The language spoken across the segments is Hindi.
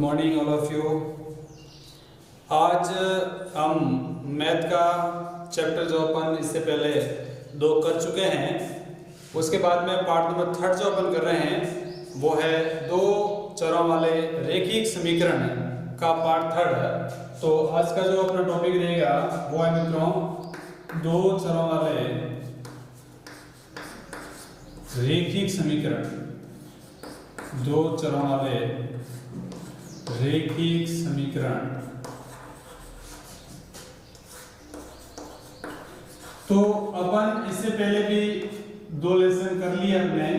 Morning all of you. आज हम मैथ का चैप्टर जो अपन इससे पहले 2 कर चुके हैं, उसके बाद में पार्ट नंबर 3 जो अपन कर रहे हैं वो है 2 चरों वाले रैखिक समीकरण का पार्ट 3। तो आज का जो अपना टॉपिक रहेगा वो है मित्रों 2 चरों वाले रैखिक समीकरण। 2 चरों वाले रैखिक समीकरण। तो अपन इससे पहले भी 2 लेसन कर लिए हमने,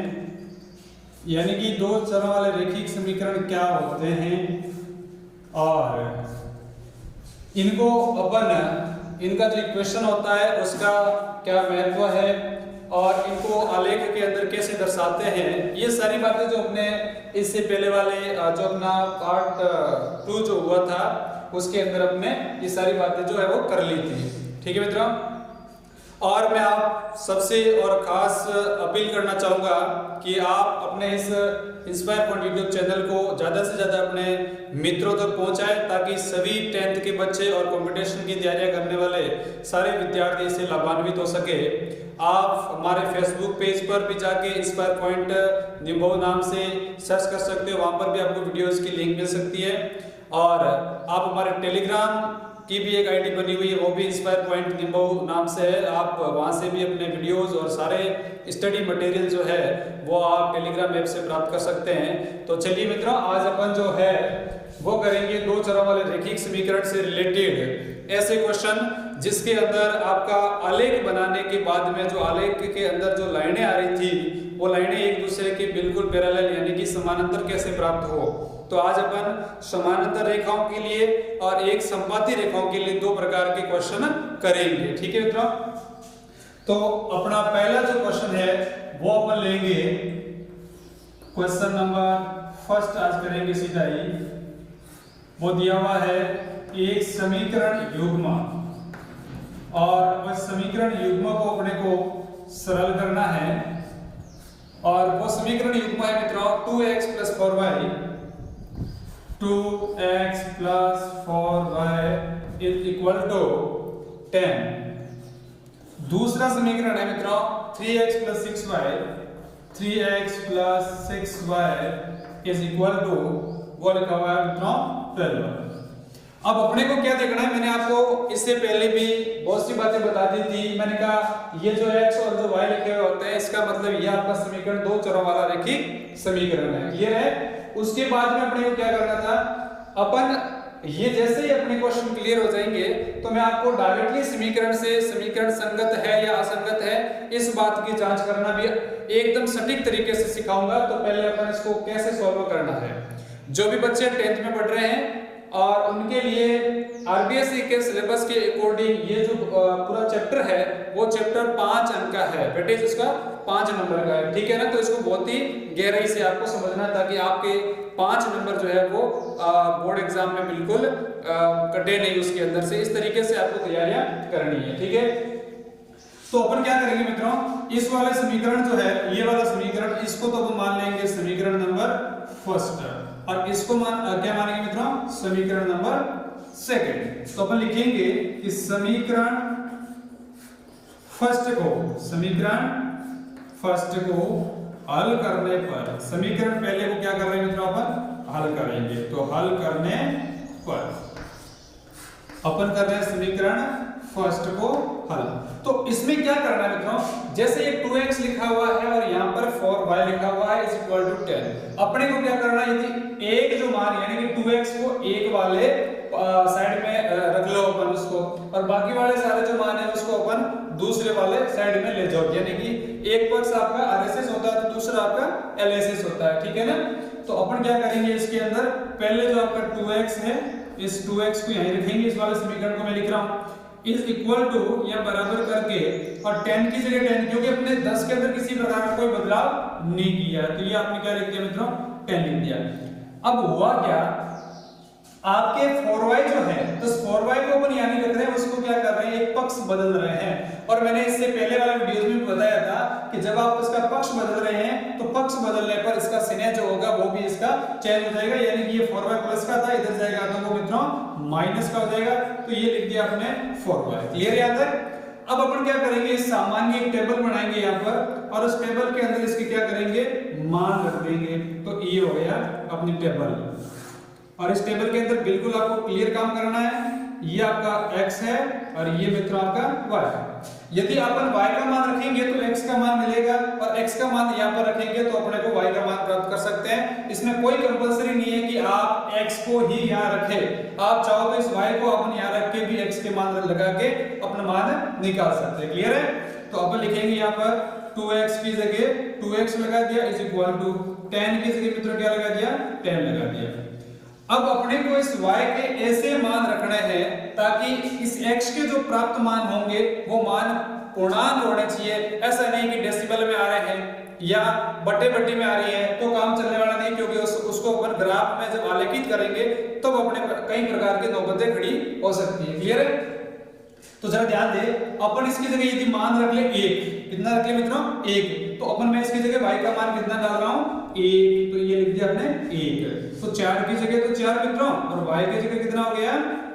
यानी कि 2 चरों वाले रैखिक समीकरण क्या होते हैं और इनको अपन इनका जो इक्वेशन होता है उसका क्या महत्व है और इनको आलेख के अंदर कैसे दर्शाते हैं, ये सारी बातें जो अपने इससे पहले वाले जो अपना पार्ट 2 जो हुआ था उसके अंदर अपने ये सारी बातें जो है वो कर ली थी। ठीक है मित्रों, और मैं आप सबसे और खास अपील करना चाहूँगा कि आप अपने इस इंस्पायर पॉइंट यूट्यूब चैनल को ज़्यादा से ज़्यादा अपने मित्रों तक पहुँचाएं ताकि सभी 10th के बच्चे और कंपटीशन की तैयारियां करने वाले सारे विद्यार्थी इससे लाभान्वित हो सके। आप हमारे फेसबुक पेज पर भी जाके इंस्पायर पॉइंट निम्बो नाम से सर्च कर सकते हो, वहाँ पर भी आपको वीडियोज़ की लिंक मिल सकती है। और आप हमारे टेलीग्राम की भी एक आईडी बनी हुई है, वो भी इंस्पायर पॉइंट निम्बो नाम से है। आप वहां से भी अपने वीडियोस और सारे स्टडी मटेरियल जो है वो आप टेलीग्राम ऐप से प्राप्त कर सकते हैं। तो चलिए मित्रों, आज अपन जो है वो करेंगे 2 चरों वाले रैखिक समीकरण से रिलेटेड ऐसे क्वेश्चन जिसके अंदर आपका आलेख बनाने के बाद में जो आलेख के अंदर जो लाइनें आ रही थी वो लाइनें एक दूसरे के बिल्कुल पैरेलल यानी कि समानांतर कैसे प्राप्त हो। तो आज अपन समानांतर रेखाओं के लिए और एक समपाती रेखाओं के लिए 2 प्रकार के क्वेश्चन करेंगे। ठीक है मित्रों, तो अपना पहला जो क्वेश्चन है वो अपन लेंगे क्वेश्चन नंबर 1 आज करेंगे सीधा ही। वो दिया हुआ है एक समीकरण युग्म और उस समीकरण युग्म को अपने को सरल करना है और वो समीकरण युग्म है मित्रों 2x + 4y 2x + 4y = 10। दूसरा समीकरण है मित्रों 3x + 6y 3x + 6y = वो लिखा हुआ है मित्रों 12। अब अपने को क्या देखना है, मैंने आपको इससे पहले भी बहुत सी बातें बता दी थी। मैंने कहा ये जो x और जो y लिखे हुए होते हैं इसका मतलब ये आपका समीकरण 2 चरों वाला रैखिक समीकरण है, ये है। उसके बाद में अपने को क्या करना था, अपन ये जैसे ही अपने क्वेश्चन क्लियर हो जाएंगे तो मैं आपको डायरेक्टली समीकरण से समीकरण संगत है या असंगत है इस बात की जांच करना भी एकदम सटीक तरीके से सिखाऊंगा। तो पहले अपन इसको कैसे सॉल्व करना है। जो भी बच्चे 10th में पढ़ रहे हैं और उनके लिए आरबीएसई के सिलेबस के अकॉर्डिंग ये जो पूरा चैप्टर है वो चैप्टर 5 अंक का है, वेटेज इसका 5 नंबर का है। ठीक है ना, तो इसको बहुत ही गहराई से आपको समझना है ताकि आपके 5 नंबर जो है वो बोर्ड एग्जाम में बिल्कुल कटे नहीं उसके अंदर से। इस तरीके से आपको तैयारियां करनी है। ठीक है, तो अपन क्या करेंगे मित्रों, इस वाला समीकरण जो है ये वाला समीकरण इसको तो अपन मान लेंगे समीकरण नंबर 1 और इसको क्या मानेंगे मित्रों, समीकरण नंबर 2। तो अपन लिखेंगे कि समीकरण 1 को हल करने पर, समीकरण पहले को क्या कर रहे हैं मित्रों अपन हल करेंगे। तो हल करने पर अपन कर रहे हैं समीकरण 1 को हल। तो इसमें क्या करना है मित्रों, जैसे ये 2x लिखा हुआ है और यहाँ पर 4y लिखा हुआ है = 10। अपने को क्या करना है, यदि एक जो मान यानी कि 2x को एक वाले साइड में रख लो अपन उसको, और बाकी वाले सारे जो मान है उसको अपन दूसरे वाले साइड में ले जाओ। यानी कि एक पक्ष आपका RSS होता है तो दूसरा आपका LSS होता है। ठीक है ना, तो अपन क्या करेंगे इसके अंदर पहले जो आपका 2x है इस 2x को यहीं रखेंगे, इस वाले समीकरण को मैं लिख रहा हूँ = या बराबर करके और 10 की जगह 10, क्योंकि अपने 10 के अंदर किसी प्रकार का कोई बदलाव नहीं किया तो ये आपने क्या लिख दिया मित्रों 10 लिख दिया। अब हुआ क्या, आपके 4y जो है, तो 4y को अपन यानी रख रहे हैं, उसको क्या कर रहे हैं, एक पक्ष बदल रहे हैं। और मैंने इससे पहले वाले वीडियोस में बताया था कि जब आप इसका पक्ष बदल रहे हैं तो पक्ष बदलने पर इसका चिन्ह जो होगा वो भी इसका चेंज हो जाएगा, यानी कि ये 4y प्लस का था, इधर जाएगा तो वो मित्रों माइनस का हो जाएगा। तो ये लिख दिया आपने 4y। क्लियर याद है? अब अपन क्या करेंगे, इस सामान्य एक टेबल बनाएंगे यहाँ पर, और उस टेबल के अंदर इसके क्या करेंगे, मान रख देंगे। तो ये हो गया अपनी टेबल, और इस टेबल के अंदर बिल्कुल आपको क्लियर काम करना है। ये आपका x है और ये मित्रों आपका y है। यदि अपन y का मान रखेंगे तो x का मान मिलेगा, और x का मान यहाँ पर रखेंगे तो अपने को y का मान प्राप्त कर सकते हैं। इसमें कोई कंपलसरी नहीं है कि आप x को ही यहाँ रखें, आप चाहो तो इस y को अपन यहाँ रख के भी x के मान लगा के अपना मान निकाल सकते हैं। क्लियर है? तो अपन लिखेंगे यहाँ पर 2x की जगह 2x लगा दिया इज इक्वल टू 10 की जगह मित्रों क्या लगा दिया, 10 लगा दिया। अब अपने को इस y के ऐसे मान रखने हैं ताकि इस x के जो प्राप्त मान होंगे वो मान पूर्णांक होने चाहिए। ऐसा नहीं कि डेसिमल में आ रहे हैं या बटे बट्टी में आ रही है तो काम चलने वाला नहीं, क्योंकि उसको अपन ग्राफ में जब आलेखित करेंगे तब तो अपने कई प्रकार की नौबतें खड़ी हो सकती है। क्लियर है? तो जरा ध्यान दे, अपन इसकी जगह यदि मान रख ले 1, कितना रख ले मित्रों, 1, तो अपन मैं इसकी जगह y का मान कितना डाल रहा हूं, 1, तो ये लिख दिया आपने 1। तो 4 की जगह तो 4 मित्रों, और y की जगह कितना हो गया,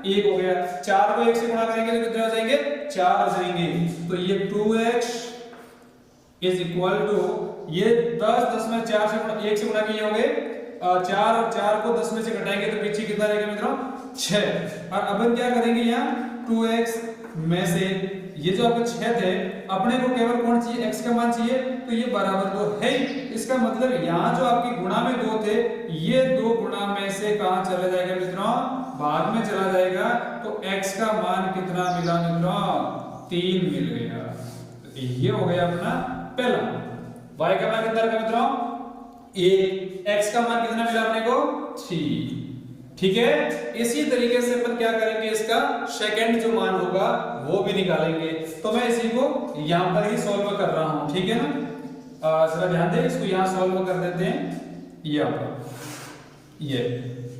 1 हो गया। 4 को 1 से गुणा करेंगे तो कितने हो जाएंगे, 4 हो जाएंगे। तो ये 2x इज इक्वल टू, ये 10 में 4 से 1 से गुणा किए होंगे 4, और 4 को 10 में से घटाएंगे तो पीछे कितना रहेगा मित्रों, 6। और अब क्या करेंगे, यहाँ 2x में से ये जो आपका 6 थे, अपने को केवल कौन चाहिए, x का मान चाहिए, तो ये बराबर 2 है। इसका मतलब यहाँ जो आपकी गुणा में 2 थे, ये 2 गुणा में से कहां चला जाएगा मित्रों, भाग में चला जाएगा। तो x का मान कितना मिला मित्रों, 3 मिल गया। तो ये हो गया अपना पहला। y का मान कितना रखा मित्रों, 1, x का मान कितना मिला अपने को, 3। ठीक है? इसी तरीके से अपन क्या करेंगे, इसका सेकंड जो मान होगा वो भी निकालेंगे। तो मैं इसी को यहां पर ही सॉल्व कर रहा हूं, ठीक है ना? जरा ध्यान दे, इसको यहां सॉल्व कर देते हैं। ये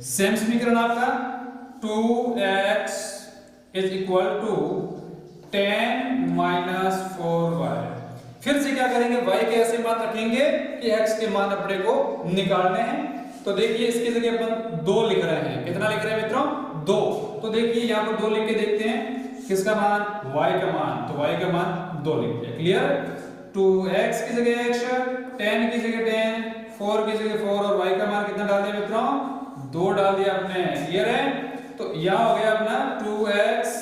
सेम समीकरण आपका 2x is equal to 10 minus 4y। फिर से क्या करेंगे, y के ऐसे मान रखेंगे कि x के मान अपने को निकालने हैं। तो देखिए इसकी जगह अपन 2 लिख रहे हैं, कितना लिख रहे हैं मित्रों, 2। तो देखिए यहाँ पर 2 लिख के देखते हैं किसका मान, y का मान। तो y का मान 2 लिख दिया। क्लियर? 2x की जगह x, 10 की जगह 10, 4 की जगह 4, और y का मान कितना डाल दिया मित्रों, 2 डाल दिया आपने। क्लियर है? तो यह हो गया अपना 2x,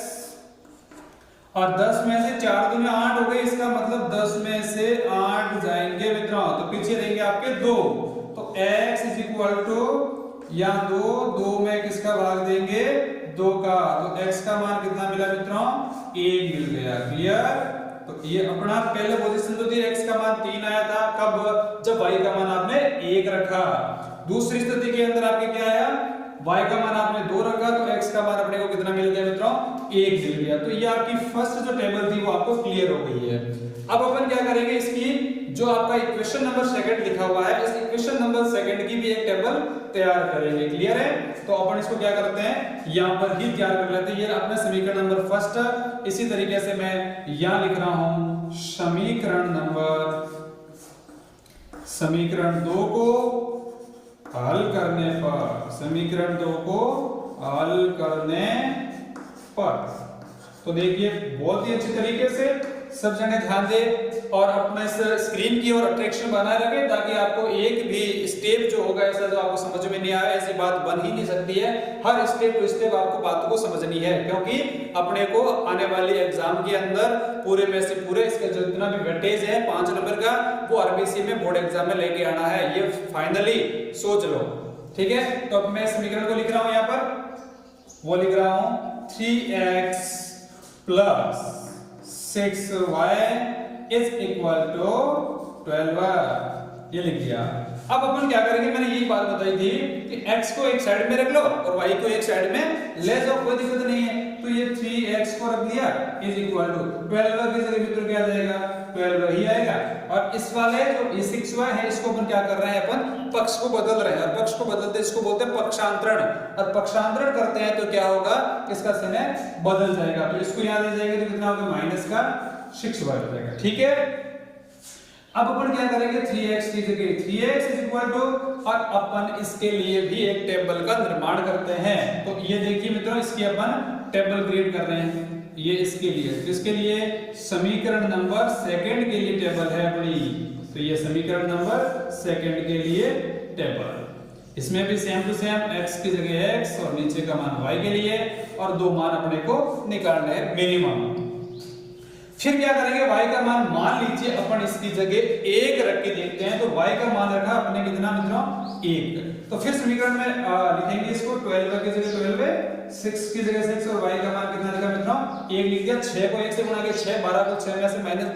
और 10 में से 4 दूनी 8 हो गई, इसका मतलब 10 में से 8 जाएंगे मित्रों, तो पीछे देंगे आपके 2। तो x इज इक्वल टू, या 2 में किसका भाग देंगे, 2 का। तो x का मान कितना मिला मित्रों, 1 मिल गया। क्लियर? तो ये अपना पहले पोजीशन तो थी, x का मान 3 आया था, कब, जब y का मान आपने 1 रखा। दूसरी स्थिति के अंदर आपके क्या आया, y का मान आपने 2 रखा, तो x का मान अपने को कितना मिल गया मित्रों, 1 मिल गया। तो ये आपकी फर्स्ट जो टेबल थी वो आपको क्लियर हो गई है। अब अपन क्या करेंगे, इसकी जो आपका इक्वेशन नंबर सेकंड लिखा हुआ है, इस इक्वेशन नंबर सेकंड की भी एक टेबल तैयार करेंगे। क्लियर है? तो अपन इसको क्या करते हैं, यहां पर ही तैयार कर लेते हैं। ये अपना समीकरण नंबर फर्स्ट। इसी तरीके से मैं यहां लिख रहा हूं समीकरण 2 को हल करने पर, समीकरण 2 को हल करने पर। तो देखिए बहुत ही अच्छी तरीके से सब जगह ध्यान दे और अपने स्क्रीन की ओर अट्रैक्शन बनाए रखें, ताकि आपको एक भी स्टेप जो होगा ऐसा जो आपको समझ में नहीं आया, ऐसी बात बन ही नहीं सकती है। हर स्टेप टू स्टेप आपको बातों को समझनी है, क्योंकि अपने को आने वाले एग्जाम के अंदर पूरे में से पूरे इसका जितना भी वेटेज है 5 नंबर का, वो आरबीसी में बोर्ड एग्जाम में लेके आना है। ये फाइनली सोच लो, ठीक है? तो अब मैं समीकरण को लिख रहा हूं, यहां पर वो लिख रहा हूं 3x plus 6y is equal to 12। ये लिख दिया। अब अपन क्या करेंगे, मैंने यही बात बताई थी कि x को एक साइड में रख लो और y को एक साइड में ले जाओ, कोई दिक्कत नहीं है। तो ये 3x को रख दिया इज इक्वल टू 12 की जगह मित्रों क्या आ जाएगा, 12 ही आएगा। और इस वाले जो इस xy है इसको अपन क्या कर रहे हैं, अपन पक्ष को बदल रहे हैं, और पक्ष को बदलते इसको बोलते हैं पक्षांतरण, और पक्षांतरण करते हैं तो क्या होगा, इसका चिन्ह बदल जाएगा, तो इसको यहां ले जाएंगे तो कितना होगा, माइनस का 6y हो जाएगा। ठीक है, अब अपन क्या करेंगे, 3x की जगह 3x इज इक्वल टू, और अपन इसके लिए भी एक टेबल का निर्माण करते हैं। तो ये देखिए मित्रों, इसकी अपन टेबल क्रिएट कर रहे हैं, ये इसके लिए, किसके लिए, समीकरण नंबर सेकंड के लिए टेबल है अपनी, तो ये समीकरण नंबर सेकंड के लिए टेबल, इसमें भी सेम टू सेम x की जगह x और नीचे का मान y के लिए, और दो मान अपने को निकालने हैं मिनिमम। फिर क्या करेंगे, y का मान लीजिए अपन इसकी जगह 1 रख के देखते हैं, तो y का मान रखा अपने कितना मित्रों, 1, तो फिर समीकरण में लिखेंगे इसको 12 की जगह 12, 6 की जगह 6, और y का मान कितना लिखा मित्रों, 1 लिख दिया। 6 को 1 से गुणा किया 6, 12 को 6 में से माइनस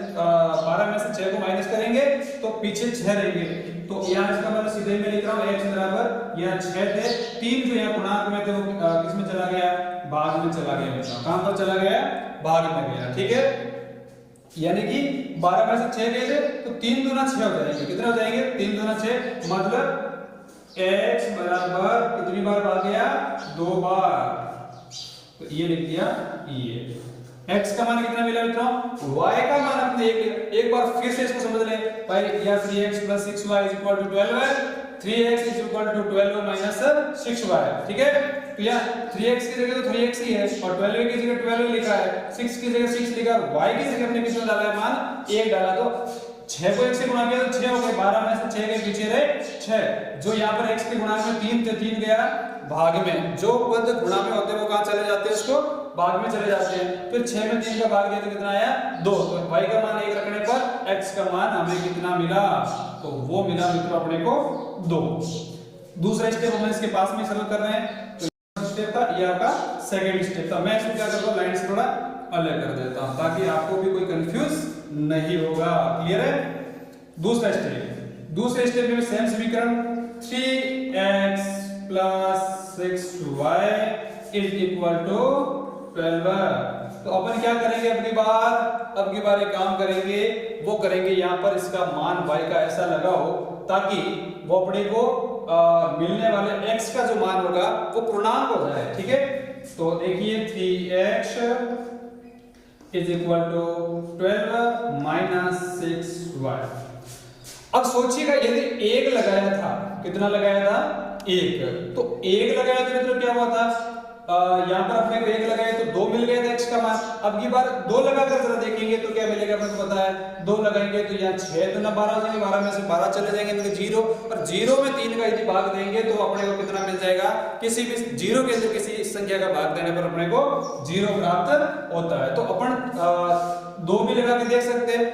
12 में से 6 को माइनस करेंगे तो पीछे 6 रहेंगे, तो यहाँ इसका मतलब सीधे मैं लिख रहा हूँ x बराबर यहाँ 6 थे, 3 जो यहाँ गुणांक में थे वो किस में चला गया, भाग में चला गया मित्रों, कहां पर चला गया, भाग में गया। ठीक है, यानी कि 12 में से 6 गए थे तो 3 दूना 6 हो जाएंगे, कितने हो जाएंगे, 3 दूना 6, मतलब x बराबर कितनी बार भाग गया, 2 बार, तो ये लिख दिया ये। x का मान कितना मिला मित्रों, y का मान अपने एक बार फिर से इसको समझ ले भाई, या 3x + 6y = 12 है, 3x = 12 - 6y। ठीक है, तो यहाँ 3x की जगह तो 3x ही है, और 12 की जगह 12 लिखा है, 6 की जगह 6 लिखा, और y की जगह हमने कितना डाला है, मान 1 डाला, तो 6 को 1 से गुणा किया तो 6 हो गए, 12 में से 6 के पीछे रहे 6, जो यहाँ पर x के गुणांक में 3 थे, 3 गया भाग में, जो पद गुणा में होते हैं वो कहां चले जाते हैं, इसको भाग में चले जाते हैं। फिर 6 में 3 का भाग दिया तो कितना आया, 2, तो y का मान 1 रखने पर x का मान हमें कितना मिला, तो वो मिला मित्रों अपने को 2। दूसरा स्टेप हम इसके पास में सरल कर रहे हैं, तो स्टेप था, ये आपका सेकंड स्टेप था। मैं इसको क्या करता हूं, लाइन से थोड़ा अलग कर देता हूं ताकि आपको भी कोई कंफ्यूज नहीं होगा। क्लियर है, दूसरे स्टेप में सेम समीकरण 3x + 6y = 12। तो अपन क्या करेंगे, अब की बार एक काम करेंगे, वो करेंगे यहाँ पर इसका मान y का ऐसा लगाओ ताकि वो अपने को मिलने वाले x का जो मान होगा वो पूर्णांक हो जाए। ठीक है, तो देखिए 3x = 12 - 6y। अब सोचिएगा यदि 1 लगाया था, कितना लगाया था, 1, तो 1 लगाया तो मित्रों क्या हुआ था, यहाँ पर अपने को 1 लगाए तो 2 मिल गया था x का मान। अब की बार 2 लगाकर जरा देखेंगे तो क्या मिलेगा, अपने को पता है 2 लगाएंगे तो यहाँ 6 दूना 12 हो जाएंगे, 12 में से 12 चले जाएंगे तो 0, और 0 में 3 का यदि भाग देंगे तो अपने को कितना मिल जाएगा, किसी भी 0 के अंदर किसी संख्या का भाग देने पर अपने को 0 प्राप्त होता है। तो अपन 2 भी लगा के देख सकते हैं,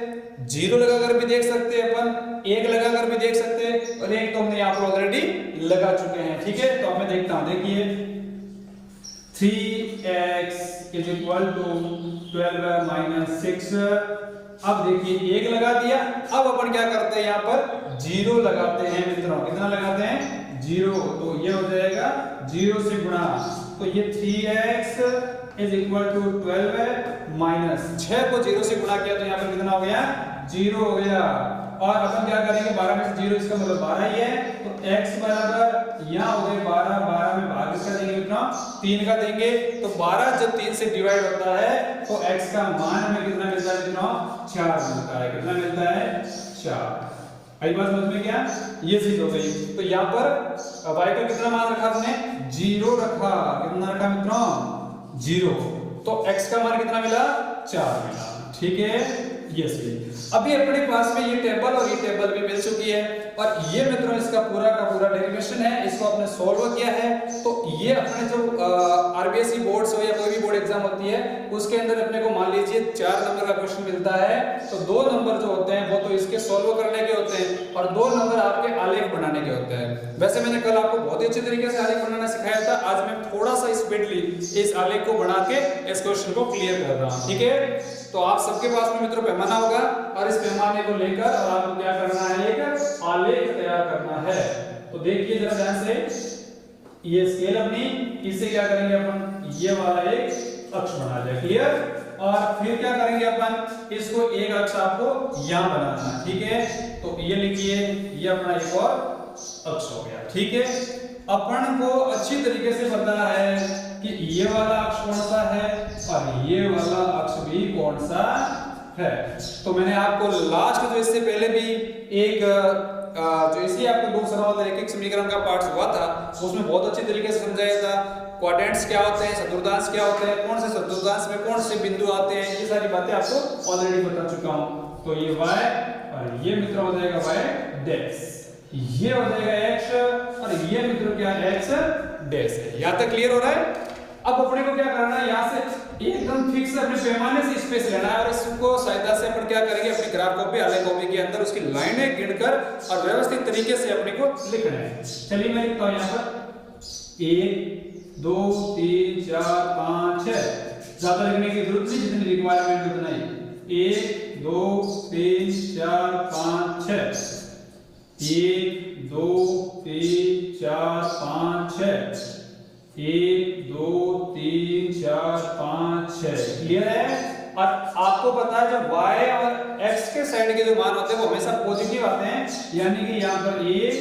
0 लगाकर भी देख सकते हैं, अपन 1 लगाकर भी देख सकते हैं, और 1 तो हमने यहाँ पर ऑलरेडी लगा चुके हैं। ठीक है, तो अब मैं देखता हूं, देखिए 3x = 12 - 6। अब देखिए 1 लगा दिया, अब अपन क्या करते हैं, यहाँ पर 0 लगाते हैं मित्रों, कितना लगाते हैं, 0, तो ये हो जाएगा 0 से गुणा, तो ये 3x = 12 - 6 को 0 से गुणा किया तो यहाँ पर कितना हो गया, 0 हो गया। और अपन क्या करेंगे, 12 में से 0, इसका मतलब 12 ही है, तो x बराबर यहाँ हो गए 12, 12 में भाग इसका देंगे कितना, 3 का देंगे, तो 12 जब 3 से डिवाइड होता है तो x का मान हमें कितना मिलता है मित्रों, 4 मिलता है। कितना मिलता है, 4। आई बात समझ में, क्या ये चीज हो गई। तो यहाँ पर y का कितना मान रखा हमने, 0 रखा, कितना रखा मित्रों, 0, तो x का मान कितना मिला, 4 मिला। ठीक है, ये सही। अभी अपने पास में ये टेबल और ये टेबल भी मिल चुकी है, और ये मित्रों इसका पूरा का पूरा डेरिवेशन है, इसको आपने सॉल्व किया है। तो ये अपने जो आरबीएसई बोर्ड्स हो या कोई भी बोर्ड एग्जाम होती है उसके अंदर अपने को मान लीजिए 4 नंबर का क्वेश्चन मिलता है, तो 2 नंबर जो होते हैं वो तो इसके सॉल्व करने के होते हैं, और 2 नंबर आपके आलेख बनाने के होते हैं। वैसे मैंने कल आपको बहुत ही अच्छे तरीके से आलेख बनाना सिखाया था, आज मैं थोड़ा सा स्पीडली इस आलेख को बना के इस क्वेश्चन को क्लियर कर रहा हूँ। ठीक है, तो आप सबके पास में मित्रों पैमाना होगा, और इस पैमाने को लेकर और आपको क्या करना है, एक आलेख तैयार करना है। तो देखिए जरा ध्यान से, ये स्केल अपनी, इसे क्या करेंगे अपन, ये वाला एक अक्ष बना लिया। क्लियर, और फिर क्या करेंगे अपन, इसको एक अक्ष आपको यहां बनाना है, ठीक है। तो ये लिखिए, ये अपना एक और अक्ष हो गया, ठीक है। अपन को अच्छी तरीके से पता है कि ये वाला अक्ष कौन सा है और ये वाला अक्ष भी कौन सा है। तो मैंने आपको लास्ट जो इससे पहले भी एक जो इसी आपको दो सरल रैखिक समीकरण का पार्ट हुआ था, उसमें बहुत अच्छी तरीके से समझाया था क्वाड्रेंट्स क्या होते हैं, चतुर्थांश क्या होते हैं, कौन से चतुर्थांश में कौन से बिंदु आते हैं, ये सारी बातें आपको ऑलरेडी बता चुका हूं। तो ये y और ये मित्र हो जाएगा y डैश, ये हो जाएगा x और ये मित्र क्या है x डैश है। यहां तक क्लियर हो रहा है। अब अपने को क्या करना है, यहां से एकदम फिक्स अपने पैमाने से स्पेस लेना है और इसको सहायता से अपन क्या करेंगे, अपनी ग्राफ कॉपी आलेख कॉपी के अंदर उसकी लाइनें गिनकर और व्यवस्थित तरीके से अपने को लिखना है। चलिए मैं लिखता हूं यहां पर 1 2 3 4 5 6, ज्यादा लिखने की जरूरत नहीं, जितनी रिक्वायरमेंट उतना ही। 1 2 3 4 5 6, 1 2 3 4 5 6, 1 2 3 4 5 6, क्लियर है। और आपको पता है जब y और x के साइड के जो मान होते हैं वो हमेशा पॉजिटिव आते हैं, यानी कि यहाँ पर 1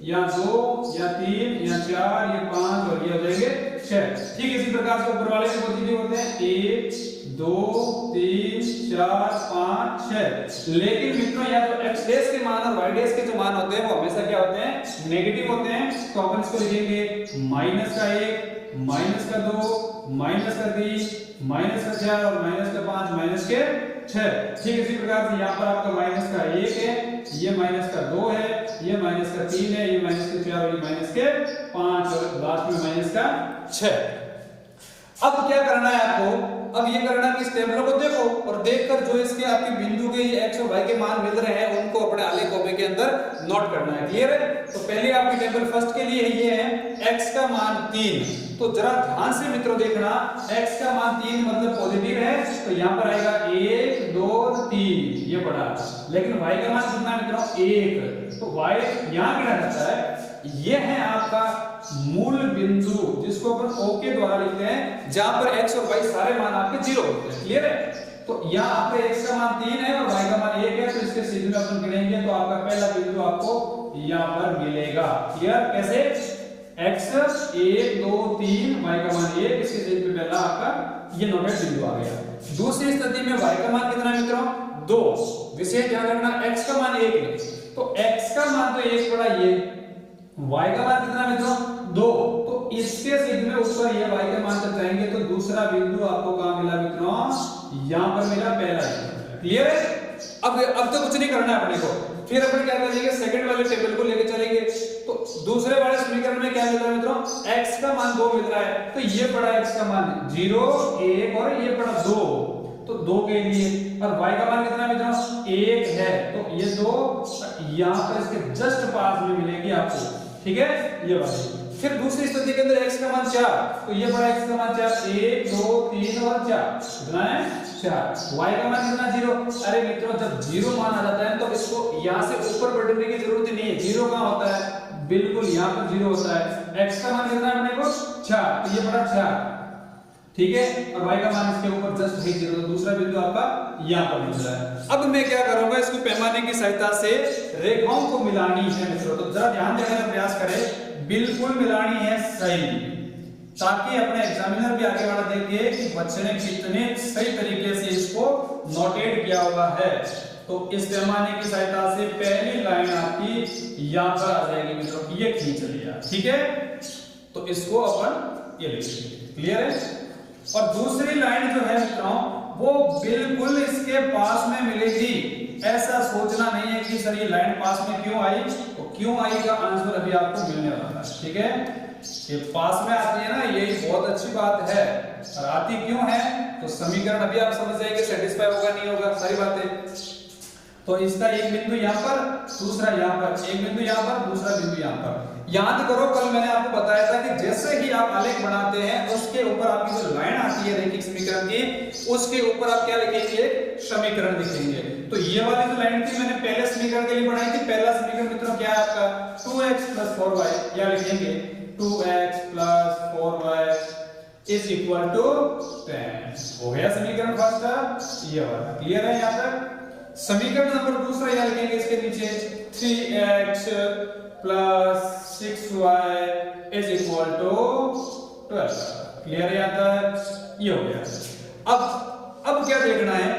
या 2 या 3 या 4 या 5 और ये हो जाएंगे 6। ठीक इसी प्रकार से ऊपर वाले भी पॉजिटिव होते हैं, 1 2 3 4 5 6। लेकिन मित्रों यहाँ जो x डैश के मान और y डैश के जो मान होते हैं वो हमेशा क्या होते हैं, नेगेटिव होते हैं। तो अपन इसको लिखेंगे -1 -2 -3 -4 और -5 -6। ठीक इसी प्रकार से यहाँ पर आपका -1 है, ये -2 है, ये -3 है, ये -4 और ये -5 और लास्ट में -6। अब क्या करना है आपको, अब ये करना है कि इस टेबलों को देखो और देखकर जो इसके आपके बिंदु के ये x और y के मान मिल रहे हैं उनको अपने आलेख कॉपी के अंदर नोट करना है। क्लियर है। तो पहले आपकी टेबल फर्स्ट के लिए ये है x का मान 3। तो जरा ध्यान से मित्रों देखना, x का मान 3 मतलब पॉजिटिव है, तो यहाँ पर आएगा 1 2 3 ये पड़ा। लेकिन y का मान कितना मित्रों 1, तो y यहाँ गिना जाता है। ये है आपका मूल बिंदु जिसको अपन O के द्वारा लिखते हैं, जहां पर x और y सारे मान आपके 0 होते हैं। क्लियर है। तो यहाँ आपके x का मान 3 है और y का मान 1 है, तो इसके सीधे में अपन गिनेंगे तो आपका पहला बिंदु आपको यहाँ पर मिलेगा। क्लियर। कैसे, x 1 2 3 y का मान 1, इसके सीधे में पहला आपका ये नोटेड बिंदु आ गया। दूसरी स्थिति में y का मान कितना मित्रों 2। विशेष ध्यान रखना, x का मान 1 है तो x का मान तो 1 पड़ा, ये y का मान कितना मित्रों 2, तो इसके सीध में ऊपर ये y का मान तक जाएंगे तो दूसरा बिंदु आपको कहां मिला मित्रों, यहां पर मिला पहला। क्लियर है। अब तो कुछ नहीं करना है अपने को, फिर अपन क्या करेंगे, सेकंड वाले टेबल को लेके चलेंगे। तो दूसरे वाले समीकरण में क्या मिल रहा है मित्रों, x का मान 2 मिल रहा है, तो ये पड़ा x का मान 0 1 और ये पड़ा 2, तो 2 के लिए। और y का मान कितना मित्रों 1 है, तो ये 2 यहां पर इसके जस्ट पास में मिलेगी आपको। ठीक है, ये वाली। फिर दूसरी स्थिति के अंदर x का मान 4, तो ये पड़ा x का मान 4 1 2 3 और 4 कितना है 4। y का मान कितना 0। अरे मित्रों जब 0 मान आ जाता है तो इसको यहां से ऊपर बढ़ने की जरूरत ही नहीं है, 0 कहां होता है, बिल्कुल यहां पर 0 होता है। x का मान कितना है अपने को 4, तो ये पड़ा 4। ठीक है, और y का मान इसके ऊपर जस्ट है 0, तो दूसरा बिंदु आपका यहां पर मिल रहा है। अब मैं क्या करूंगा, इसको पैमाने की सहायता से रेखाओं को मिलानी है मित्रों। तो जरा ध्यान देने का प्रयास करें, बिल्कुल मिलानी है सही, ताकि अपने एग्जामिनर भी आगे वाला देखे कि बच्चे ने कितने सही तरीके से इसको नोटेट किया हुआ है। तो इस पैमाने की सहायता से पहली लाइन आपकी यहां पर आ जाएगी मित्रों, ये खींच लिया। ठीक है, तो इसको अपन ये लिख लेंगे। क्लियर है। और दूसरी लाइन जो है मित्रों वो बिल्कुल इसके पास में मिलेगी। ऐसा सोचना नहीं है कि सर ये लाइन पास में क्यों आई, तो क्यों आई का आंसर अभी आपको मिलने वाला है। ठीक है, ये पास में आती है ना, यही बहुत अच्छी बात है। और आती क्यों है, तो समीकरण अभी आप समझ जाएंगे, सेटिस्फाई होगा नहीं होगा सारी बातें। तो इसका एक बिंदु यहाँ पर, दूसरा यहाँ पर, एक बिंदु यहाँ पर, दूसरा बिंदु यहाँ पर। याद करो कल मैंने आपको बताया था कि जैसे ही आप आलेख बनाते हैं उसके ऊपर आपकी जो लाइन आती है रैखिक समीकरण की, उसके ऊपर आप क्या लिखेंगे, समीकरण लिखेंगे। तो ये वाली जो लाइन थी मैंने पहले समीकरण के लिए बनाई थी। पहला समीकरण मित्रों क्या है आपका 2x + 4y, या लिखेंगे 2x + 4y is equal to 10। हो गया समीकरण फर्स्ट, ये वाला क्लियर है यहां तक। समीकरण नंबर दूसरा यहां लिखेंगे इसके नीचे 3x plus 6y is equal to 12। Clear है यहां तक, ये हो गया। अब क्या देखना है,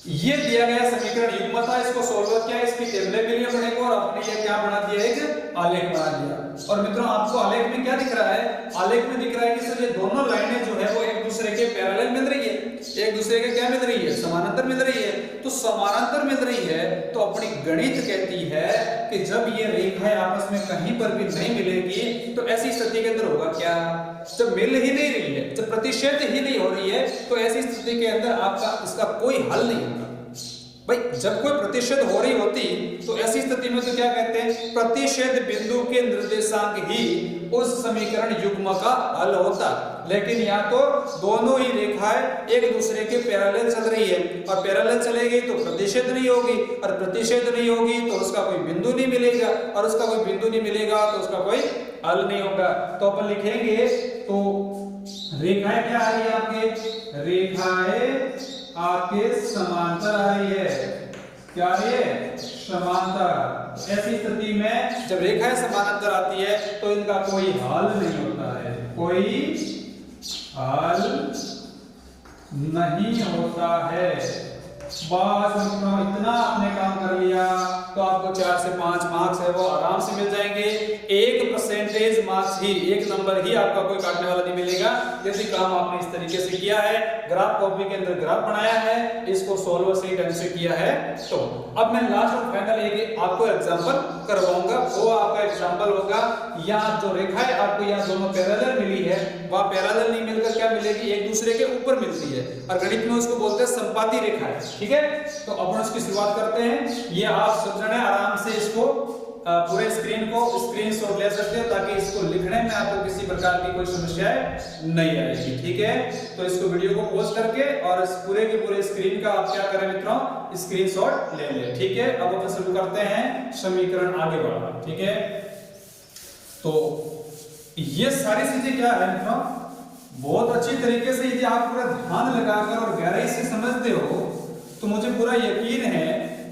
ये दिया गया समीकरण युग्म था, इसको सोल्व किया, इसकी टेबलें भी लिए अपने को और अपने ये क्या बना दिया, एक आलेख बना दिया। और मित्रों आपको आलेख में क्या दिख रहा है, आलेख में दिख रहा है कि सर ये दोनों लाइनें जो है वो एक दूसरे के पैरेलल मिल रही है, एक दूसरे के क्या मिल रही है, समानांतर मिल रही है। तो समानांतर मिल रही है तो अपनी गणित कहती है कि जब ये रेखाएं आपस में कहीं पर भी नहीं मिलेगी तो ऐसी स्थिति के अंदर होगा क्या, जब मिल ही नहीं रही है, जब प्रतिच्छेद ही नहीं हो रही है, तो ऐसी स्थिति के अंदर आपका इसका कोई हल नहीं होगा। भाई जब कोई प्रतिच्छेद हो रही होती तो ऐसी स्थिति में तो क्या कहते हैं, प्रतिच्छेद बिंदु के निर्देशांक ही उस समीकरण युग्म का हल होता। लेकिन या तो दोनों ही रेखाएं एक दूसरे के पैरेलल चल रही है, और पैरेलल चलेगी तो प्रतिच्छेद नहीं होगी, और प्रतिच्छेद नहीं होगी तो उसका कोई बिंदु नहीं मिलेगा, और उसका कोई बिंदु नहीं मिलेगा तो उसका कोई हल नहीं होगा। तो अपन लिखेंगे तो रेखाएं क्या आ रही है आपके, रेखाएं आपके समांतर आ रही है, क्या आ रही है, समांतर। ऐसी स्थिति में जब रेखाएं समानांतर आती है तो इनका कोई हल नहीं होता है, कोई हल नहीं होता है। बस इतना आपने काम कर लिया तो आपको 4 से 5 मार्क्स है वो आराम से मिल जाएंगे। 1% मार्क्स ही, 1 नंबर ही आपका कोई काटने वाला नहीं मिलेगा यदि काम आपने इस तरीके से किया है, ग्राफ कॉपी के अंदर ग्राफ बनाया है, इसको सोल्वर सही ढंग से किया है। तो अब मैं लास्ट और फाइनल एक आपको एग्जांपल करवाऊंगा, वो आपका एग्जांपल होगा यहाँ जो रेखा है आपको यहाँ दोनों पैरेलल मिली है, वह पैरेलल नहीं मिलकर क्या मिलेगी, एक दूसरे के ऊपर मिलती है, और गणित में उसको बोलते हैं संपाती रेखा है। ठीक है, तो अपन उसकी शुरुआत करते हैं। ये आप समझना है, आराम से इसको पूरे स्क्रीन को स्क्रीनशॉट ले सकते हो ताकि इसको लिखने में आपको किसी प्रकार की कोई समस्या नहीं आएगी। ठीक है, तो इसको वीडियो को पॉज करके और इस पूरे के पूरे स्क्रीन का आप क्या करें मित्रों, स्क्रीनशॉट ले लें। ठीक है, अब अपन शुरू करते हैं समीकरण आगे बढ़ा। ठीक है, तो ये सारी चीजें क्या है मित्रों, बहुत अच्छी तरीके से यदि आप पूरा ध्यान लगाकर और गहराई से समझते हो तो मुझे पूरा यकीन है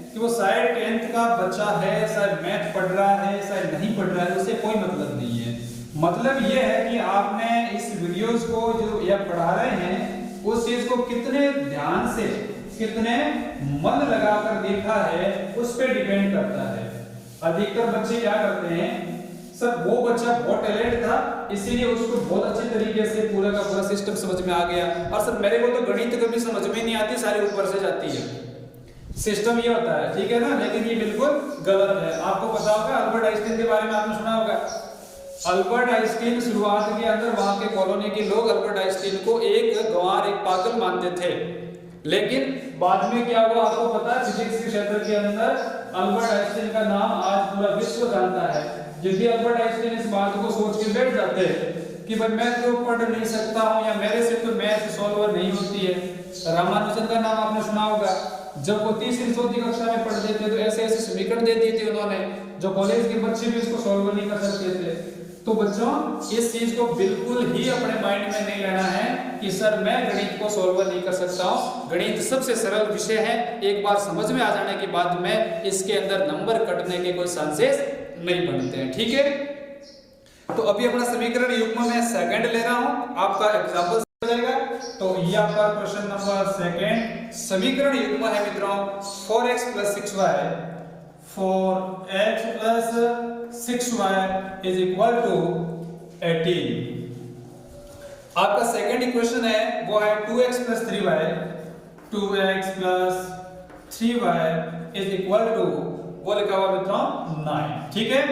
कि वो शायद 10th का बच्चा है, शायद मैथ पढ़ रहा है, शायद नहीं पढ़ रहा है, उससे कोई मतलब नहीं है। मतलब ये है कि आपने इस वीडियोस को जो ये पढ़ा रहे हैं उस चीज को कितने ध्यान से, कितने मन लगाकर देखा है उस पर डिपेंड करता है। अधिकतर बच्चे क्या करते हैं, सर वो बच्चा बहुत टैलेंट था इसीलिए उसको बहुत अच्छे तरीके से पूरा का पूरा सिस्टम समझ में आ गया, और सर मेरे को तो गणित कभी समझ में नहीं आती, सारी ऊपर से जाती है, सिस्टम ये होता है। ठीक है ना, लेकिन ये बिल्कुल गलत है। आपको पता होगा अल्बर्ट आइंस्टीन के बारे में आपने सुना होगा। अल्बर्ट आइंस्टीन शुरुआत के अंदर वहां के कॉलोनी के लोग अल्बर्ट आइंस्टीन को एक गंवार, एक पागल मानते थे, लेकिन बाद में क्या हुआ आपको पता है, फिजिक्स के क्षेत्र के अंदर अल्बर्ट आइंस्टीन का नाम आज पूरा विश्व जानता है। यदि अल्बर्ट आइंस्टीन इस बात को सोच के बैठ जाते कि भाई मैं तो पढ़ नहीं सकता हूं या मेरे से तो मैथ सॉल्वर नहीं होती है, रामानुजन का नाम आपने सुना होगा, जब वो 3री 4th कक्षा में पढ़ते थे तो ऐसे ऐसे समीकरण दे दिए थे उन्होंने जो कॉलेज के बच्चे भी उसको सॉल्व नहीं कर सकते थे। तो बच्चों इस चीज को बिल्कुल ही अपने माइंड में नहीं लेना है कि सर मैं गणित को सॉल्व नहीं कर सकता हूं। गणित सबसे सरल विषय है, एक बार समझ में आ जाने के बाद में इसके अंदर नंबर कटने के कोई चांसेस नहीं बनते हैं। ठीक है, तो अभी अपना समीकरण युग्म में सेकंड ले रहा हूं, आपका एग्जांपल हो जाएगा। तो ये आपका क्वेश्चन नंबर सेकंड, समीकरण युग्म है मित्रों 4x + 6y, 4x + 6y is equal to 18। आपका सेकंड इक्वेशन है वो है 2x + 3y, 2x + 3y is equal to वो लिखा हुआ मित्रों 9। ठीक है,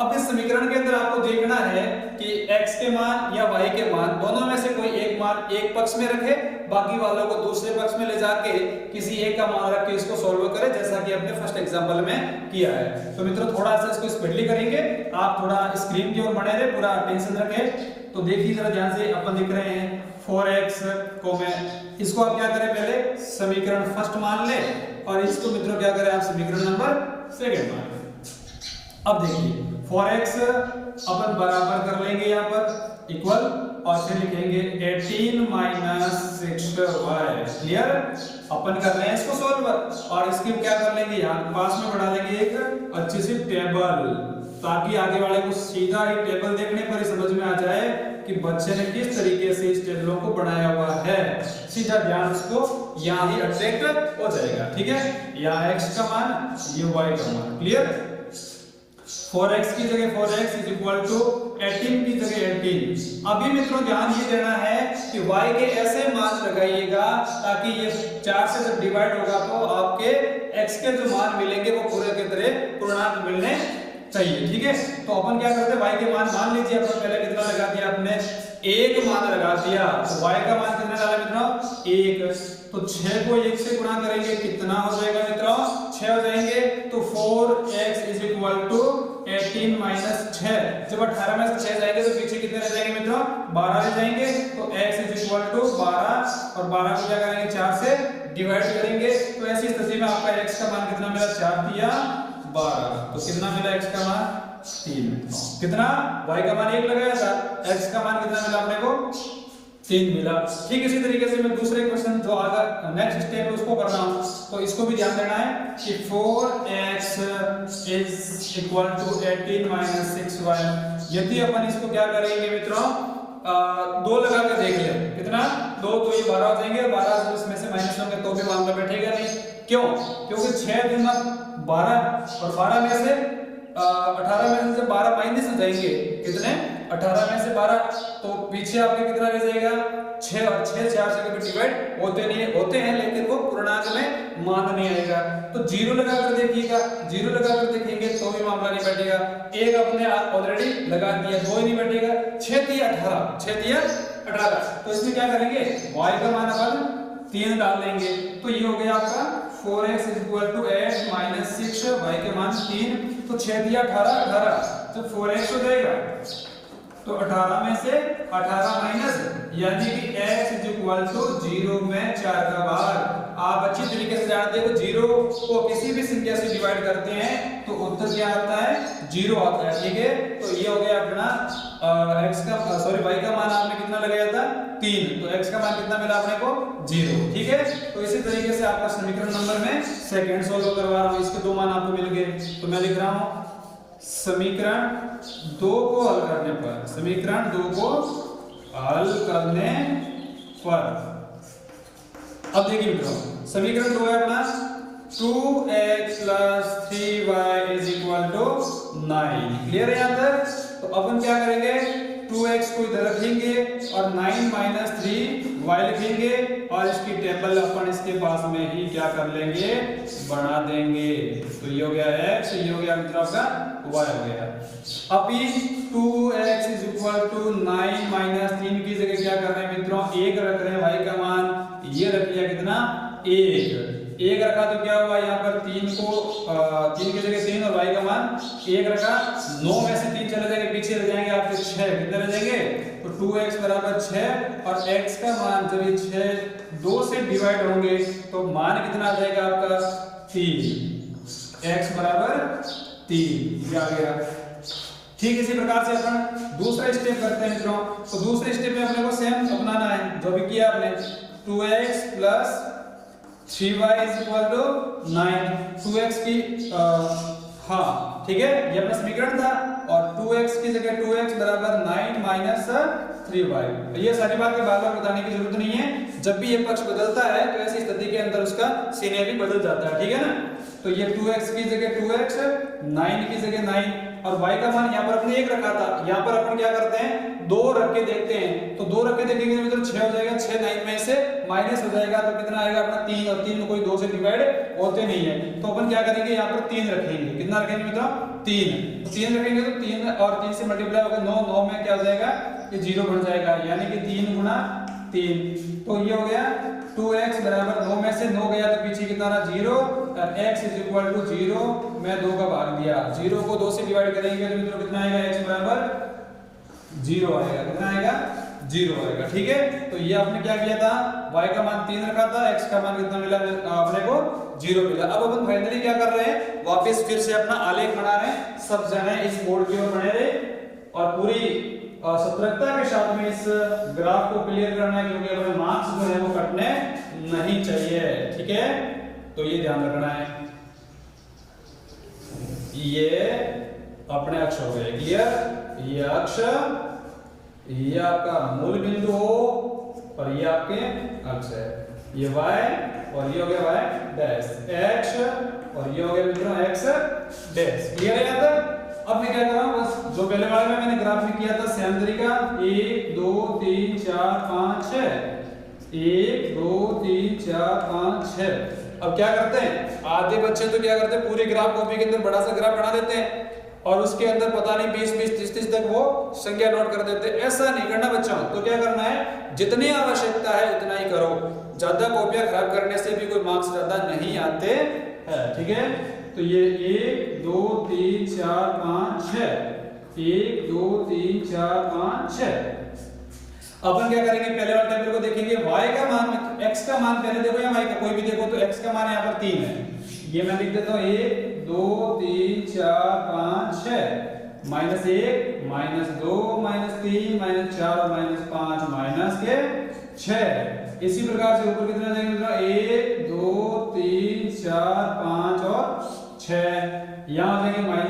अब इस समीकरण के अंदर आपको देखना है कि x के मान या y के मान दोनों में से कोई एक मान एक पक्ष में रखे, बाकी वालों को दूसरे पक्ष में ले जाके किसी एक का मान रख के इसको सॉल्व करें, जैसा कि हमने फर्स्ट एग्जांपल में किया है। तो मित्रों थोड़ा सा इसको स्पीडली करेंगे, आप थोड़ा स्क्रीन की ओर बने रहे, पूरा अटेंशन रखें। तो देखिए जरा ध्यान से, अपन लिख रहे हैं 4x को मैं इसको आप क्या करें, पहले समीकरण फर्स्ट मान ले और इसको मित्रों क्या करें आप समीकरण नंबर सेकंड मान लें। अब देखिए 4x अपन बराबर कर लेंगे यहाँ पर इक्वल और फिर लिखेंगे 18 माइनस 6y। क्लियर? अपन कर रहे हैं इसको सॉल्व और इसके क्या कर लेंगे, यहाँ पास में बढ़ा लेंगे एक अच्छी सी टेबल, ताकि आगे वाले को सीधा ही टेबल देखने पर ही समझ में आ जाए कि बच्चे ने किस तरीके से इस टेबलों को बनाया हुआ है। सीधा ध्यान उसको यहाँ ही अट्रैक्ट हो जाएगा। ठीक है, यहाँ x का मान, ये y का मान। क्लियर? 4x की जगह 4x इज इक्वल टू 18 की जगह 18। अभी मित्रों ध्यान ये देना है कि y के ऐसे मान लगाइएगा ताकि ये 4 से जब डिवाइड होगा तो आपके x के जो मान मिलेंगे वो पूरे के तरह पूर्णांक मिलने चाहिए। ठीक है, तो अपन क्या करते हैं, y के मान लीजिए अपन पहले कितना लगा दिया, आपने 1 मान लगा दिया, तो y का मान कितना डाला मित्रों, 1। तो 6 को 1 से गुणा करेंगे कितना हो जाएगा मित्रों, 6 हो जाएंगे। तो 4x is equal to 18 minus 6। जब 18 में से 6 जाएंगे तो पीछे कितने रह जाएंगे मित्रों, 12 रह जाएंगे। तो x इज इक्वल टू 12 और 12 को क्या करेंगे, 4 से डिवाइड करेंगे। तो ऐसी स्थिति में आपका x का मान कितना मिला, 4 दिया 12। तो कितना मिला x का मान, 3। कितना, y का मान 1 लगाया था, x का मान कितना मिला अपने को, 3 मिला। ठीक इसी तरीके से मैं दूसरे क्वेश्चन जो आगे नेक्स्ट स्टेप है उसको कर रहा हूं, तो इसको भी ध्यान देना है कि 4x is equal to 18 minus 6y। यदि अपन इसको क्या करेंगे मित्रों, 2 लगा के देख ले, कितना 2, तो ये 12 हो जाएंगे, 12 जब इसमें से माइनस होंगे तो भी मामला बैठेगा नहीं। क्यों? क्योंकि 6 दूना 12 और 12 में से 18 में से 12 माइनस हो जाएंगे, कितने, 18 में से 12, तो पीछे आपके कितना रह जाएगा, 6। और 6 4 से कभी डिवाइड होते नहीं, होते हैं लेकिन वो पूर्णांक में मान नहीं आएगा। तो 0 लगा कर देखिएगा, 0 लगा कर देखेंगे तो भी मामला नहीं बैठेगा। 1 अपने ऑलरेडी लगा दिया, 2 ही नहीं बैठेगा। 6 दिया 18, 6 दिया 18। तो इसमें क्या करेंगे, y का मान अपन 3 डाल देंगे। तो ये हो गया आपका 4x is equal to 8 minus 6, y के मान 3। तो 6 दिया 18, 18 तो 4x हो जाएगा। तो 18 में से 18 माइनस, यानी कि x इज इक्वल टू 0 में 4 का भाग। आप अच्छी तरीके से जानते हैं कि 0 को किसी भी संख्या से डिवाइड करते हैं तो उत्तर क्या आता है, 0 आता है। ठीक है, तो ये हो गया अपना x का y का मान आपने कितना लगाया था, 3। तो x का मान कितना मिला अपने को, 0। ठीक है, तो इसी तरीके से आपका समीकरण नंबर में सेकंड सोल्व करवा रहा हूं, इसके 2 मान आपको मिल गए। तो मैं लिख रहा हूं समीकरण 2 को हल करने पर, समीकरण 2 को हल करने पर, अब देखिए मित्रों, समीकरण 2 है अपना 2x plus 3y is equal to 9। Clear है यहाँ तक? तो अपन क्या करेंगे, 2x को इधर रखेंगे और 9 माइनस 3y लिखेंगे और इसकी टेबल अपन इसके पास में ही क्या कर लेंगे, बना देंगे। तो ये हो गया x, ये हो गया मित्रों आपका y हो गया। अभी 2x is equal to 9 minus 3 की जगह क्या कर रहे हैं मित्रों, 1 रख रहे हैं, y का मान ये रख लिया कितना, 1 रखा तो क्या हुआ, यहाँ पर 3 को 3 की जगह 3 और y का मान 1 रखा, 9 में से 3 चले जाएंगे, पीछे रह जाएंगे आपके 6, कितने रह जाएंगे, तो 2x बराबर 6 और x का मान जब ये 6 2 से डिवाइड होंगे तो मान कितना आ जाएगा आपका, 3, x बराबर 3 ये आ गया। ठीक इसी प्रकार से अपन दूसरा स्टेप करते हैं मित्रों। तो दूसरे स्टेप में अपने को सेम अपनाना है जो भी किया आपने, 2x plus 3y is equal to 9। 2x की हाँ ठीक है, ये अपना समीकरण था और 2x की जगह 2x बराबर 9 माइनस 3y। तो ये सारी बात बार बार बताने की जरूरत नहीं है, जब भी ये पक्ष बदलता है तो ऐसी स्थिति के अंदर उसका चिन्ह भी बदल जाता है। ठीक है ना, तो ये 2x की जगह 2x, 9 की जगह 9 और y का मान यहाँ पर अपने 1 रखा था, यहाँ पर अपन क्या करते हैं, 2 रख के देखते हैं। तो 2 रख के देखेंगे तो 6 हो जाएगा, 6 9 में से माइनस हो जाएगा तो कितना आएगा अपना 3, और 3 में कोई 2 से डिवाइड होते नहीं है। तो अपन क्या करेंगे, यहाँ पर 3 रखेंगे, कितना रखेंगे मित्रों, 3 रखेंगे तो 3 और 3 से मल्टीप्लाई होगा 9, 9 में क्या हो जाएगा, ये 0 बन जाएगा, यानी कि 3 गुना 3। तो ये हो गया 2x बराबर 9 में से 9 गया तो पीछे कितना रहा, 0 और x इज इक्वल टू 0 में 2 का भाग दिया, 0 को 2 से डिवाइड करेंगे तो मित्रों कितना आएगा, x बराबर 0 आएगा, कितना आएगा, 0 आएगा। ठीक है, तो ये आपने क्या किया था, y का मान 3 रखा था, x का मान कितना मिला अपने को, 0 मिला। अब अपन फाइनली क्या कर रहे हैं, वापस फिर से अपना आलेख बना रहे हैं, सब जने इस बोर्ड की ओर बने रहे और पूरी सतर्कता के साथ में इस ग्राफ को क्लियर करना है, क्योंकि अपने मार्क्स जो है वो कटने नहीं चाहिए। ठीक है, तो ये ध्यान रखना है। ये अपने अक्ष हो गए, क्लियर। ये अक्ष, ये आपका मूल बिंदु हो और ये आपके अक्ष है। ये y और ये हो गया y डैश, x और ये हो गया मित्रों x डैश। क्लियर है यहाँ तक? अब मैं क्या कर रहा हूँ, बस जो पहले वाले में मैंने ग्राफ में किया था सेम तरीका, 1 2 3 4 5 6, 1 2 3 4 5 6। अब क्या करते हैं, आधे बच्चे तो क्या करते हैं, पूरे ग्राफ कॉपी के अंदर बड़ा सा ग्राफ बना देते हैं और उसके अंदर पता नहीं 20 20 30 30 तक वो संख्या नोट कर देते हैं। ऐसा नहीं करना बच्चों। तो क्या करना है, जितनी आवश्यकता है उतना ही करो। ज्यादा कॉपियां खराब करने से भी कोई मार्क्स ज्यादा नहीं आते हैं। ठीक है, तो ये 1 2 3 4 5 6, 1 2 3 4 5 6। अपन क्या करेंगे, पहले वाले टेबल को देखेंगे, y का मान, x का मान पहले देखो या y का कोई भी देखो, तो x का मान यहाँ पर 3 है। ये मैं लिख देता हूँ 1 2 3 4 5 6, -1 -2 -3 -4 -5 -6। इसी प्रकार से ऊपर कितना जाएंगे, 1 2 3 4 5 और 6। यहाँ आ जाएंगे -1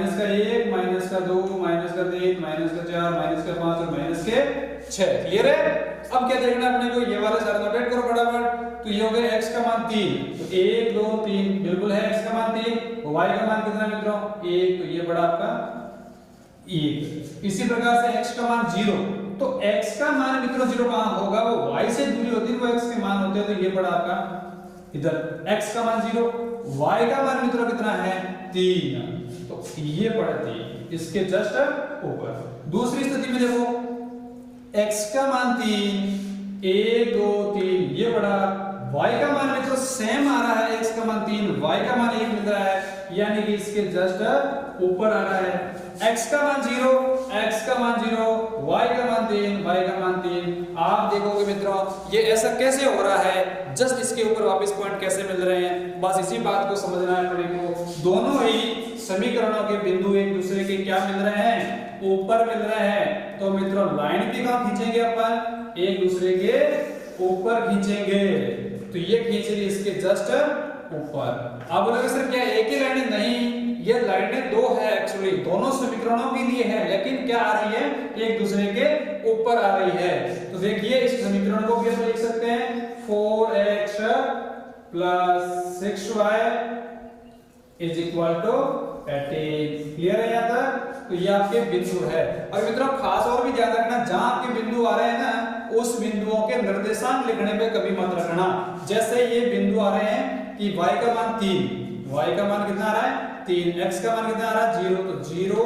-2 -3 -4 -5 और -6। क्लियर है? अब क्या देखना है अपने को, ये वाला सारा नोटेट करो फटाफट। तो ये हो गया x का मान 3, तो 1 2 3 बिल्कुल है x का मान 3। y का मान कितना मित्रों, 1, तो ये बड़ा आपका 1। इसी प्रकार से x का मान 0, तो x का मान मित्रों 0 कहां होगा, वो y से दूरी होती है, वो x के मान होते हैं, तो ये बड़ा आपका इधर x का मान 0। y का मान मित्रों कितना है, 3, तो ये पड़ा 3, इसके जस्ट ऊपर। दूसरी स्थिति में देखो, x का मान 3, 1 2 3, ये बड़ा। y का मान मित्रों सेम आ रहा है, x का मान 3, y का मान 1 मिल रहा है, यानी कि इसके जस्ट ऊपर आ रहा है। x का मान 0, x का मान 0, y का मान 3, y का मान 3। आप देखोगे मित्रों ये ऐसा कैसे हो रहा है, जस्ट इसके ऊपर वापस पॉइंट कैसे मिल रहे हैं, बस इसी बात को समझना है अपने को। दोनों ही समीकरणों के बिंदु एक दूसरे के क्या मिल रहे हैं, ऊपर मिल रहे हैं। तो मित्रों लाइन भी कहां खींचेंगे अपन, एक दूसरे के ऊपर खींचेंगे, तो ये खींच रही इसके जस्ट ऊपर। आप बोलोगे सर क्या एक ही लाइन? नहीं, ये लाइनें दो है एक्चुअली, दोनों समीकरणों के लिए है, लेकिन क्या आ रही है, एक दूसरे के ऊपर आ रही है। तो देखिए इस समीकरण को भी हम लिख सकते हैं 4x + 6y = 18। क्लियर है यहाँ तक? तो ये आपके बिंदु है। और मित्रों खास और भी ध्यान रखना, जहां आपके बिंदु आ रहे हैं ना, उस बिंदुओं के निर्देशांक लिखने पे कभी मत रखना। जैसे ये बिंदु आ रहे हैं कि y का मान 3, y का मान कितना आ रहा है 3, x का मान कितना आ रहा है 0, तो 0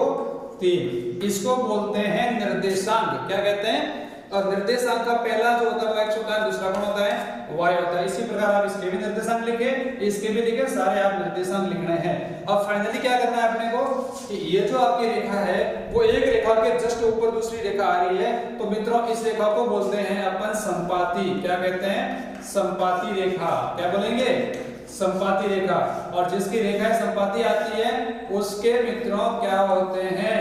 3, इसको बोलते हैं निर्देशांक। क्या कहते हैं? और निर्देशांक का पहला जो होता है वो x होता है, दूसरा कौन होता है, y होता है। इसी प्रकार आप इसके भी निर्देशांक लिखे, इसके भी लिखे, सारे आप निर्देशांक लिखने हैं। अब फाइनली क्या करना है अपने को कि ये जो आपकी रेखा है वो एक रेखा के जस्ट ऊपर दूसरी रेखा आ रही है, तो मित्रों इस रेखा को बोलते हैं अपन संपाती। क्या कहते हैं? संपाती रेखा। क्या बोलेंगे? संपाती रेखा। और जिसकी रेखा संपाती आती है उसके मित्रों क्या होते हैं,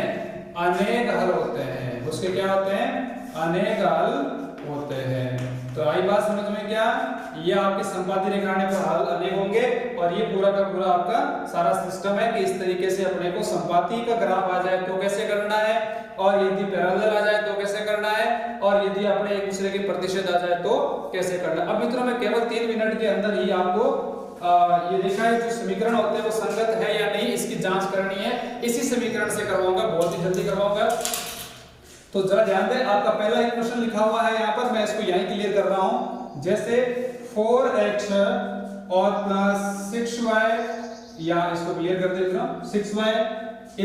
अनेक हल होते हैं। उसके क्या होते हैं, अनेक हल होते हैं। तो आई बात समझ में क्या, ये आपके संपाती रेखा आने पर हल अनेक होंगे। और ये पूरा का पूरा आपका सारा सिस्टम है कि इस तरीके से अपने को संपाती का ग्राफ आ जाए तो कैसे करना है, और यदि पैरेलल आ जाए तो कैसे करना है, और यदि अपने एक दूसरे के प्रतिशत आ जाए तो कैसे करना है। अब मित्रों मैं केवल 3 मिनट के अंदर ही आपको ये देखा है जो समीकरण होते हैं वो संगत है या नहीं इसकी जांच करनी है। इसी समीकरण से करवाऊंगा, बहुत ही जल्दी करवाऊंगा। तो जरा ध्यान दें, आपका पहला इक्वेशन लिखा हुआ है यहाँ पर, मैं इसको यहीं क्लियर कर रहा हूं। जैसे 4x और +6y, या इसको क्लियर कर देता हूं, 6y =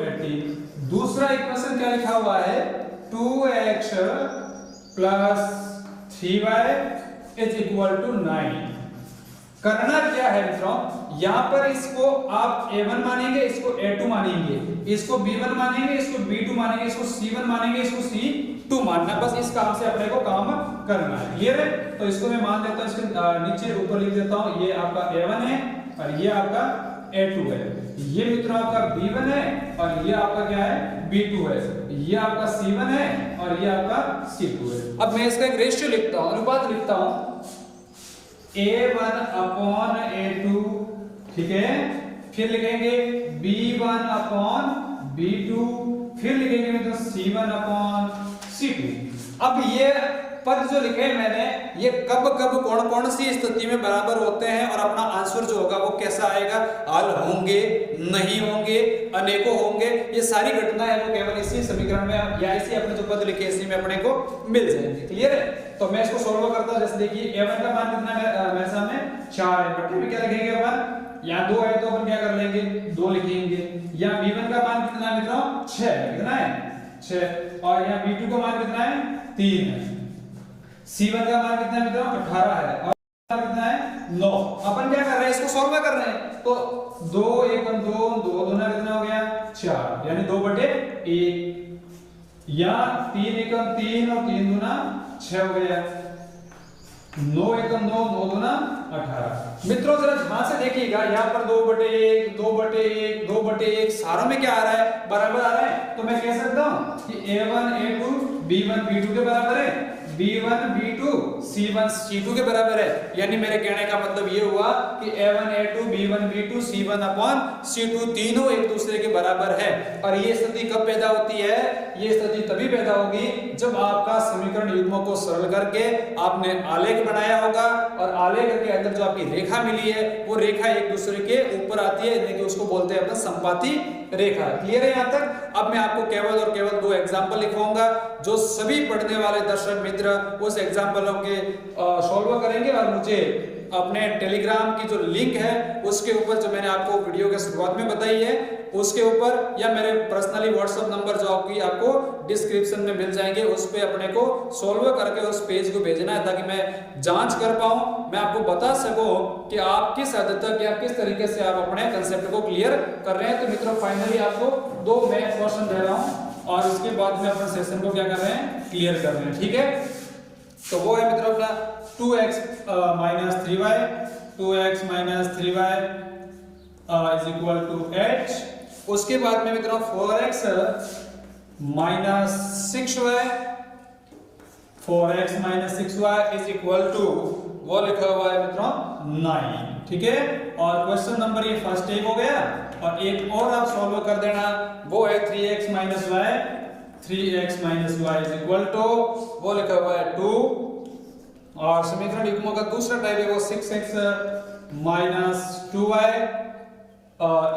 18। दूसरा इक्वेशन क्या लिखा हुआ है, 2x + 3y = 9। करना क्या है मित्रों, यहां पर इसको आप a1 मानेंगे, इसको a2 मानेंगे, इसको b1 मानेंगे, इसको b2 मानेंगे, इसको c1 मानेंगे, इसको c2 मानना। बस इस काम से अपने को काम करना है। क्लियर है? तो इसको मैं मान लेता हूं, इसके नीचे ऊपर लिख देता हूं, ये आपका a1 है और ये आपका A2 है। ये मित्रों आपका B1 है और ये आपका क्या है B2 है। ये आपका C1 है और ये आपका C2 है। अब मैं इसका एक रेशियो लिखता हूं, अनुपात लिखता हूं, A1 अपॉन A2, ठीक है, फिर लिखेंगे B1 अपॉन B2, फिर लिखेंगे मित्रों C1 अपॉन C2। अब ये पद जो लिखे मैंने, ये कब कब कौन कौन सी स्थिति में बराबर होते हैं और अपना आंसर जो होगा वो कैसा आएगा, हल होंगे, नहीं होंगे, अनेकों होंगे, ये सारी घटनाएं वो केवल इसी समीकरण में या इसी अपने जो पद लिखे इसी में अपने को मिल जाएंगे। क्लियर है? तो मैं इसको सॉल्व करता हूं। जैसे देखिए A1 का मान कितना है मेरे सामने 4 है, बटे में क्या लिखेंगे अपन, यहाँ 2 है तो अपन क्या कर लेंगे 2 लिखेंगे। यहाँ B1 का मान कितना है मित्रों 6 है, कितना है 6, और यहाँ B2 का मान कितना है 3 है। C1 का मान कितना है मित्रों 18 है और कितना है 9। अपन क्या कर रहे हैं, इसको सॉल्व कर रहे हैं, तो 2 1 2 2 दूना कितना हो गया 4, यानी 2/1, या 3 1 3 और 3 दूना 6 हो गया, 9 1 9 9 दूना 18। मित्रों जरा ध्यान से देखिएगा, यहाँ पर 2/1 2/1 2/1 सारों में क्या आ रहा है, बराबर आ रहा है। तो मैं कह सकता हूं कि A1 A2 B1 B2 के बराबर है, B1 B2 C1 C2 के बराबर है। यानी मेरे कहने का मतलब ये हुआ कि A1 A2 B1 B2 C1 upon C2 तीनों एक दूसरे के बराबर है। और ये स्थिति कब पैदा होती है, ये स्थिति तभी पैदा होगी जब आपका समीकरण युग्मों को सरल करके आपने आलेख बनाया होगा, और आलेख के अंदर जो आपकी रेखा मिली है वो रेखा एक दूसरे के ऊपर आती है, यानी कि उसको बोलते हैं अपना संपाती रेखा। क्लियर है यहाँ तक? अब मैं आपको केवल और केवल 2 एग्जाम्पल लिखवाऊंगा, जो सभी पढ़ने वाले दर्शक मित्र उस एग्जाम्पलों के सॉल्व करेंगे, और मुझे अपने टेलीग्राम की जो लिंक है उसके ऊपर, जो मैंने आपको वीडियो के शुरुआत में बताई है उसके ऊपर, या मेरे पर्सनली व्हाट्सएप नंबर जो आपको डिस्क्रिप्शन में मिल जाएंगे, उस पे अपने को सॉल्व करके उस पेज को भेजना है, ताकि मैं जांच कर पाऊं, मैं आपको बता सकूं कि आप किस हद तक या किस तरीके से आप अपने कंसेप्ट को क्लियर कर रहे हैं। तो मित्रों फाइनली आपको 2 मैथ क्वेश्चन दे रहा हूं और उसके बाद में अपने सेशन को क्या कर रहे हैं, क्लियर कर रहे हैं। ठीक है, तो वो है मित्रों अपना 2x minus 3y, 2x minus 3y is equal to 8। उसके बाद में मित्रों 4x minus 6y, 4x minus 6y is equal to, वो लिखा हुआ है मित्रों 9। ठीक है, और क्वेश्चन नंबर ये फर्स्ट एक हो गया, और एक और आप सॉल्व कर देना, वो है 3x minus y, 3x minus y is equal to, वो लिखा हुआ है 2, और समीकरण युग्मों का दूसरा टाइप है वो 6x minus 2y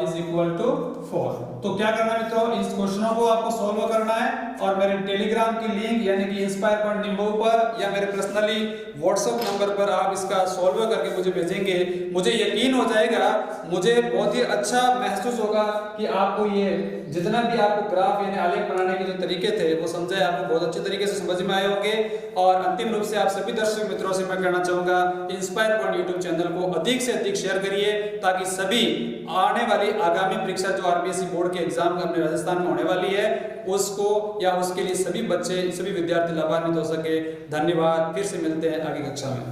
is equal to 4। तो क्या करना है मित्रों, इस क्वेश्चनों को आपको सॉल्व करना है, और मेरे टेलीग्राम की लिंक यानी कि इंस्पायर पॉइंट निम्बो पर या मेरे पर्सनली व्हाट्सएप नंबर पर आप इसका सॉल्व करके मुझे भेजेंगे। मुझे यकीन हो जाएगा, मुझे बहुत ही अच्छा महसूस होगा कि आपको ये जितना भी आपको ग्राफ यानी आलेख बनाने के जो तरीके थे वो समझे, आपको बहुत अच्छे तरीके से समझ में आए होंगे। और अंतिम रूप से आप सभी दर्शक मित्रों से मैं कहना चाहूंगा, इंस्पायर पॉइंट यूट्यूब चैनल को अधिक से अधिक शेयर करिए, ताकि सभी आने वाली आगामी परीक्षा जो आरपीएससी बोर्ड के एग्जाम अपने राजस्थान में होने वाली है उसको, या उसके लिए सभी बच्चे सभी विद्यार्थी लाभान्वित हो सके। धन्यवाद, फिर से मिलते हैं आगे कक्षा में।